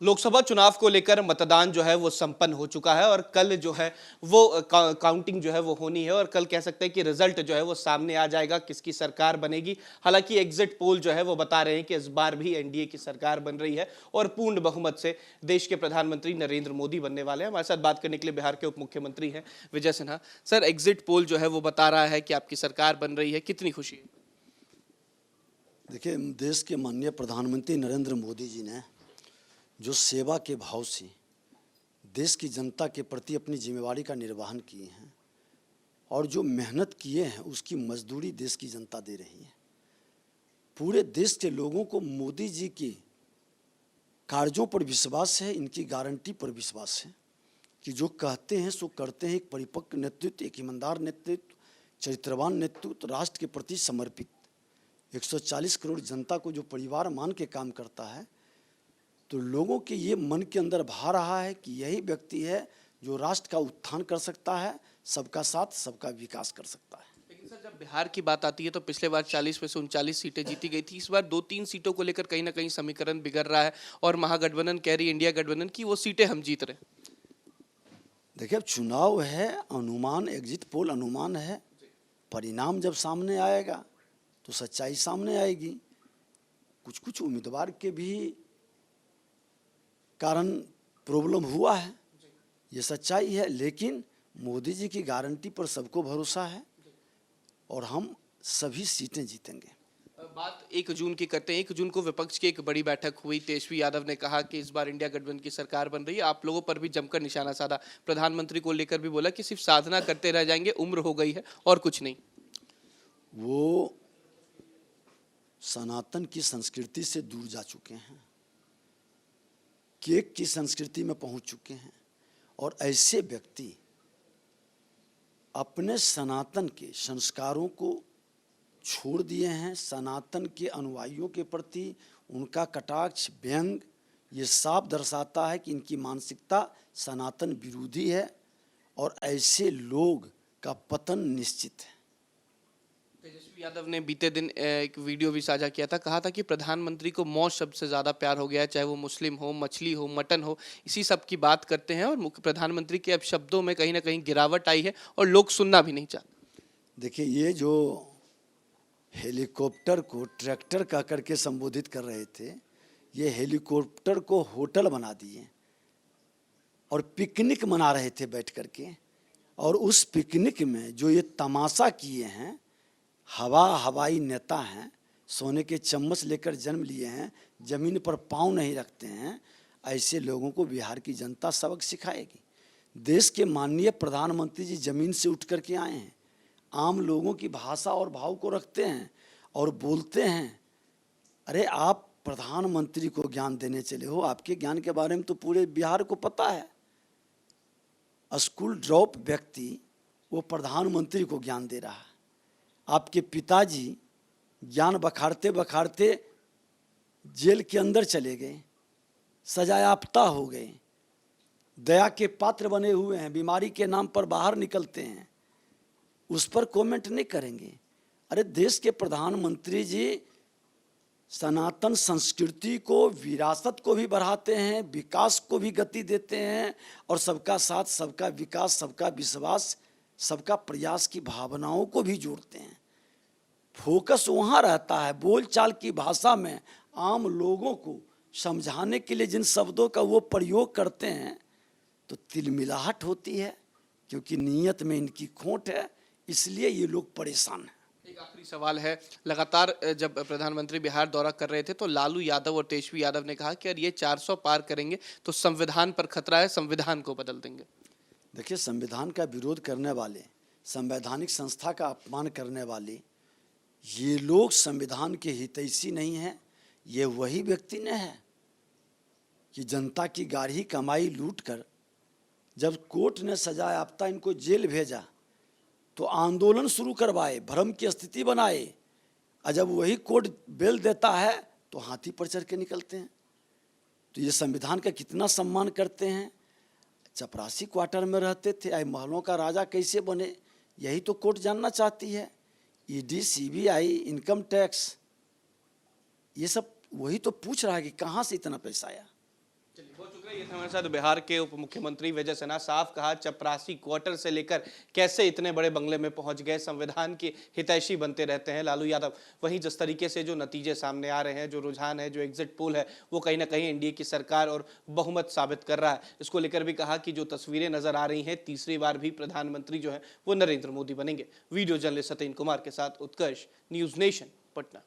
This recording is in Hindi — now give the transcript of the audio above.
लोकसभा चुनाव को लेकर मतदान जो है वो संपन्न हो चुका है और कल जो है वो काउंटिंग जो है वो होनी है और कल कह सकते हैं कि रिजल्ट जो है वो सामने आ जाएगा, किसकी सरकार बनेगी। हालांकि एग्जिट पोल जो है वो बता रहे हैं कि इस बार भी एनडीए की सरकार बन रही है और पूर्ण बहुमत से देश के प्रधानमंत्री नरेंद्र मोदी बनने वाले हैं। हमारे साथ बात करने के लिए बिहार के उप मुख्यमंत्री हैं Vijay Sinha. Sir, exit poll जो है वो बता रहा है कि आपकी सरकार बन रही है, कितनी खुशी है? देखिए, देश के माननीय प्रधानमंत्री नरेंद्र मोदी जी ने जो सेवा के भाव से देश की जनता के प्रति अपनी जिम्मेवारी का निर्वहन किए हैं और जो मेहनत किए हैं उसकी मजदूरी देश की जनता दे रही है। पूरे देश के लोगों को मोदी जी के कार्यों पर विश्वास है, इनकी गारंटी पर विश्वास है कि जो कहते हैं सो करते हैं। एक परिपक्व नेतृत्व, एक ईमानदार नेतृत्व, चरित्रवान नेतृत्व, राष्ट्र के प्रति समर्पित 140 करोड़ जनता को जो परिवार मान के काम करता है, तो लोगों के ये मन के अंदर भा रहा है कि यही व्यक्ति है जो राष्ट्र का उत्थान कर सकता है, सबका साथ सबका विकास कर सकता है। लेकिन सर, जब बिहार की बात आती है तो पिछले बार 40 में से 39 सीटें जीती गई थी। इस बार 2-3 सीटों को लेकर कहीं ना कहीं समीकरण बिगड़ रहा है और महागठबंधन कह रही, इंडिया गठबंधन की वो सीटें हम जीत रहे। देखिए, अब चुनाव है, अनुमान, एग्जिट पोल अनुमान है। परिणाम जब सामने आएगा तो सच्चाई सामने आएगी। कुछ कुछ उम्मीदवार के भी कारण प्रॉब्लम हुआ है, ये सच्चाई है, लेकिन मोदी जी की गारंटी पर सबको भरोसा है और हम सभी सीटें जीतेंगे। बात 1 जून की करते हैं। 1 जून को विपक्ष की एक बड़ी बैठक हुई। तेजस्वी यादव ने कहा कि इस बार इंडिया गठबंधन की सरकार बन रही है। आप लोगों पर भी जमकर निशाना साधा। प्रधानमंत्री को लेकर भी बोला कि सिर्फ साधना करते रह जाएंगे, उम्र हो गई है और कुछ नहीं। वो सनातन की संस्कृति से दूर जा चुके हैं, केक की संस्कृति में पहुंच चुके हैं और ऐसे व्यक्ति अपने सनातन के संस्कारों को छोड़ दिए हैं। सनातन के अनुयायियों के प्रति उनका कटाक्ष, व्यंग, ये साफ दर्शाता है कि इनकी मानसिकता सनातन विरोधी है और ऐसे लोग का पतन निश्चित है। तेजस्वी यादव ने बीते दिन एक वीडियो भी साझा किया था। कहा था कि प्रधानमंत्री को मौत शब्द से ज़्यादा प्यार हो गया है, चाहे वो मुस्लिम हो, मछली हो, मटन हो, इसी सब की बात करते हैं और प्रधानमंत्री के अब शब्दों में कहीं ना कहीं गिरावट आई है और लोग सुनना भी नहीं चाहते। देखिए, ये जो हेलीकॉप्टर को ट्रैक्टर कह करके संबोधित कर रहे थे, ये हेलीकॉप्टर को होटल बना दिए और पिकनिक मना रहे थे बैठ करके। और उस पिकनिक में जो ये तमाशा किए हैं, हवाई नेता हैं, सोने के चम्मच लेकर जन्म लिए हैं, जमीन पर पाँव नहीं रखते हैं, ऐसे लोगों को बिहार की जनता सबक सिखाएगी। देश के माननीय प्रधानमंत्री जी जमीन से उठ करके आए हैं, आम लोगों की भाषा और भाव को रखते हैं और बोलते हैं। अरे, आप प्रधानमंत्री को ज्ञान देने चले हो, आपके ज्ञान के बारे में तो पूरे बिहार को पता है। स्कूल ड्रॉप व्यक्ति वो प्रधानमंत्री को ज्ञान दे रहा है। आपके पिताजी ज्ञान बखारते बखारते जेल के अंदर चले गए, सजायाफ्ता हो गए, दया के पात्र बने हुए हैं, बीमारी के नाम पर बाहर निकलते हैं, उस पर कमेंट नहीं करेंगे। अरे, देश के प्रधानमंत्री जी सनातन संस्कृति को, विरासत को भी बढ़ाते हैं, विकास को भी गति देते हैं और सबका साथ सबका विकास, सबका विश्वास, सबका प्रयास की भावनाओं को भी जोड़ते हैं। फोकस वहाँ रहता है, बोलचाल की भाषा में आम लोगों को समझाने के लिए जिन शब्दों का वो प्रयोग करते हैं तो तिलमिलाहट होती है, क्योंकि नीयत में इनकी खोट है, इसलिए ये लोग परेशान हैं। एक आखिरी सवाल है। लगातार जब प्रधानमंत्री बिहार दौरा कर रहे थे तो लालू यादव और तेजस्वी यादव ने कहा कि अगर ये 400 पार करेंगे तो संविधान पर खतरा है, संविधान को बदल देंगे। देखिए, संविधान का विरोध करने वाले, संवैधानिक संस्था का अपमान करने वाले ये लोग संविधान के हितैषी नहीं हैं। ये वही व्यक्ति ने है कि जनता की गाढ़ी कमाई लूटकर जब कोर्ट ने सजा याफ्ता इनको जेल भेजा तो आंदोलन शुरू करवाए, भ्रम की स्थिति बनाए, और जब वही कोर्ट बेल देता है तो हाथी पर चढ़ के निकलते हैं। तो ये संविधान का कितना सम्मान करते हैं। चपरासी क्वार्टर में रहते थे, आई महलों का राजा कैसे बने, यही तो कोर्ट जानना चाहती है। ईडी, सीबीआई, इनकम टैक्स, ये सब वही तो पूछ रहा है कि कहाँ से इतना पैसा आया। हमारे साथ बिहार के उप मुख्यमंत्री विजय सिन्हा साफ कहा चपरासी क्वार्टर से लेकर कैसे इतने बड़े बंगले में पहुंच गए, संविधान के हितैषी बनते रहते हैं लालू यादव। वहीं जिस तरीके से जो नतीजे सामने आ रहे हैं, जो रुझान है, जो एग्जिट पोल है, वो कहीं ना कहीं एनडीए की सरकार और बहुमत साबित कर रहा है। इसको लेकर भी कहा कि जो तस्वीरें नजर आ रही हैं, तीसरी बार भी प्रधानमंत्री जो है वो नरेंद्र मोदी बनेंगे। वीडियो जर्नलिस्ट सत्येंद्र कुमार के साथ उत्कर्ष, न्यूज नेशन, पटना।